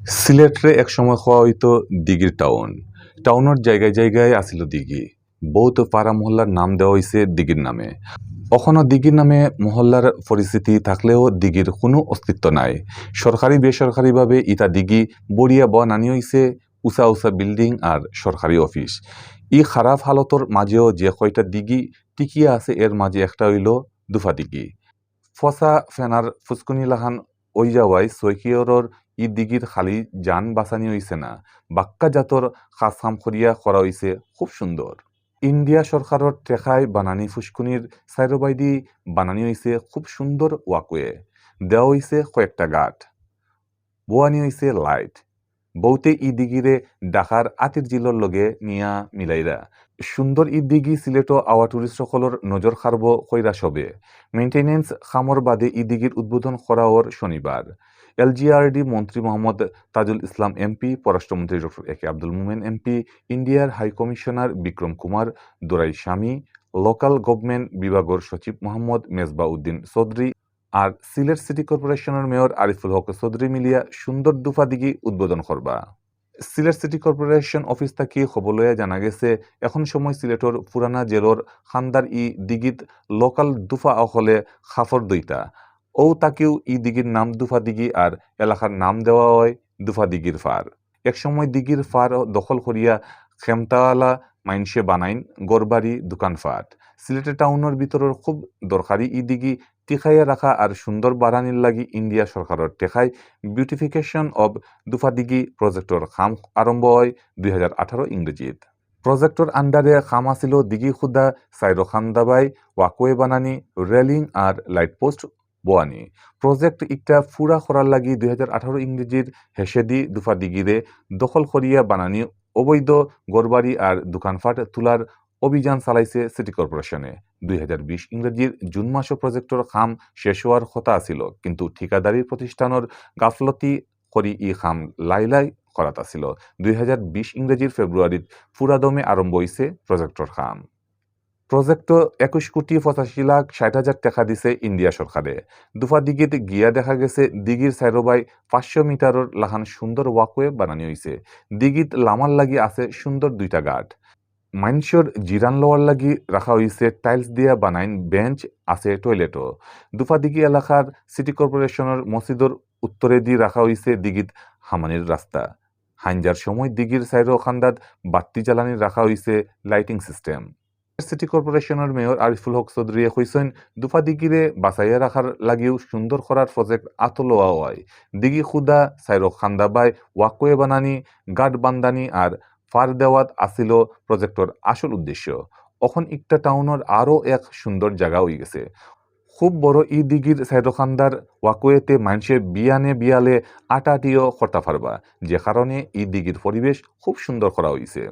সিলেটরে একসময় হওয়া হইতো দিঘির টাউন। টাউনের জায়গায় জায়গায় আসিল দিঘি। বহুত পাড়া মহল্লার নাম দেওয়া হয়েছে দিঘির নামে। এখনও দিঘির নামে মহল্লার পরিস্থিতি থাকলেও দিঘির কোনো অস্তিত্ব নাই। সরকারি বেসরকারিভাবে ইটা দিঘি বড়িয়া বানানি হয়েছে উঁচা উঁচা বিল্ডিং আর সরকারি অফিস। ই খারাপ হালতর মাঝেও যে কয়টা দিঘি টিকিয়া আছে এর মাঝে একটা হইল দুফাদিঘি। ফসা ফেনার ফুসকুনি লাহান ওই যাওয়ায় সৈকিয়রর ই দিঘির খালি যান বাঁচানি হইছে না, বাক্কা জাতর খাসাম করিয়া করা হইছে খুব সুন্দর। ইন্ডিয়া সরকারের টেকায় বানানি ফুসকুনির সাইরোবাইদি বানানি হইছে খুব সুন্দর ওয়াকওয়ে, দেওয়া হইছে কয়েকটা গাঠ, বোয়ানি হইছে লাইট। বৌতে ই দিঘিরে ডাকার আতির জিলর লগে নিয়া মিলাইরা সুন্দর ই দিঘি সিলেটও আওয়া টুরিস্ট সকলের নজর খারব কইরা সবে। মেইনটেনেন্স খামর বাদে ই দিঘির উদ্বোধন করা ওর শনিবার। এলজিআরডি মন্ত্রী মোহাম্মদ তাজুল ইসলাম এমপি, পররাষ্ট্রমন্ত্রী doctor A K Abdul Momen MP, ইন্ডিয়ার হাই কমিশনার বিক্রম কুমার দুরাই স্বামী, লোকাল গভর্নমেন্ট বিভাগের সচিব মোহাম্মদ মেজবা উদ্দিন চৌধুরী আর সিলেট সিটি কর্পোরেশনের মেয়র আরিফুল হক চৌধুরী মিলিয়া সুন্দর দুফা দিঘি উদ্বোধন করবা। সিলেট সিটি কর্পোরেশন অফিস থাকি খবর লইয়া জানা গেছে এখন সময় সিলেটর পুরানা জেলর খান্দার ই দিঘিত লোকাল দুফা অকলে খাফর দইতা ও তাকেও ই দিঘির নাম দুফা দিঘি আর এলাকার নাম দেওয়া হয় দুফা দিঘির ফার। একসময় দিঘির ফার দখল করিয়া খেমতাওয়ালা মাইনসে বানাইন গড়বাড়ি দোকানপাট। সিলেটের টাউনের ভিতরের খুব দরকারি ই দিঘি টিকাইয়া রাখা আর সুন্দর বাড়ানির লাগি ইন্ডিয়া সরকারের টেকায় বিউটিফিকেশন অব দুফাদিঘি প্রজেক্টর খাম আরম্ভ হয় 2018 ইংরেজিত। প্রজেক্টর আন্ডারে খাম আসিল দিঘি খুদা সাইরো খান্দাবাই ওয়াকওয়ে বানানি রেলিং আর লাইট পোস্ট বোয়ানি। প্রজেক্ট ইকটা ফুরা করার লাগি 2018 ইংরেজির হেসেদি দুফাদিঘিরে দখল করিয়া বানানি অবৈধ গড়বাড়ি আর দোকানপাট তুলার অভিযান চালাইছে সিটি কর্পোরেশনে। 2020 ইংরেজির জুন মাসে প্রজেক্টর খাম শেষ হওয়ার কথা আছিল, কিন্তু ঠিকাদারির প্রতিষ্ঠানের গাফলতি করি ই খাম লাইলাই করাত আছিল। 2020 ইংরেজির ফেব্রুয়ারিত ফুরাদমে আরম্ভ হয়েছে প্রজেক্টর খাম। প্রজেক্ট 21,85,60,000 টাকা দিছে ইন্ডিয়া সরকারে। দুফা দিঘিতে গিয়া দেখা গেছে দিঘির সাইরোবাই 500 মিটারের লাহান সুন্দর ওয়াকওয়ে বানানি হয়েছে। দিঘিত লামার লাগি আছে সুন্দর দুইটা গাঠ। মাইনসর জিরান লওয়ার লাগি রাখা হয়েছে টাইলস দিয়া বানাইন বেঞ্চ, আছে টয়লেটও। দুফাদিঘি এলাকার সিটি কর্পোরেশনের মসজিদর উত্তরে দিয়ে রাখা হয়েছে দিঘিত হামানির রাস্তা। হাইনজার সময় দিঘির সাইরো খান্দাত বাত্তি জ্বালানি রাখা হয়েছে লাইটিং সিস্টেম। সিটি কর্পোরেশনের মেয়র আরিফুল হক চৌধুরী কইছেন দুফাদিঘিরে বাঁচাইয়া রাখার লাগিও সুন্দর করার প্রজেক্ট আত লওয়া হয়। দিঘি খুদা সাইরো খান্দাবাই ওয়াকওয়ে বানানি গার্ড বান্দানি আর ফার দেওয়াত আসিল প্রজেক্টর আসল উদ্দেশ্য। এখন একটা টাউনের আরও এক সুন্দর জায়গা হয়ে গেছে। খুব বড় ই দিঘির সাইরোখান্দার ওয়াকওয়েতে মানুষের বিয়ানে বিয়ালে আটাটিও করতে পারবা, যে কারণে ই দিঘির পরিবেশ খুব সুন্দর করা হয়েছে।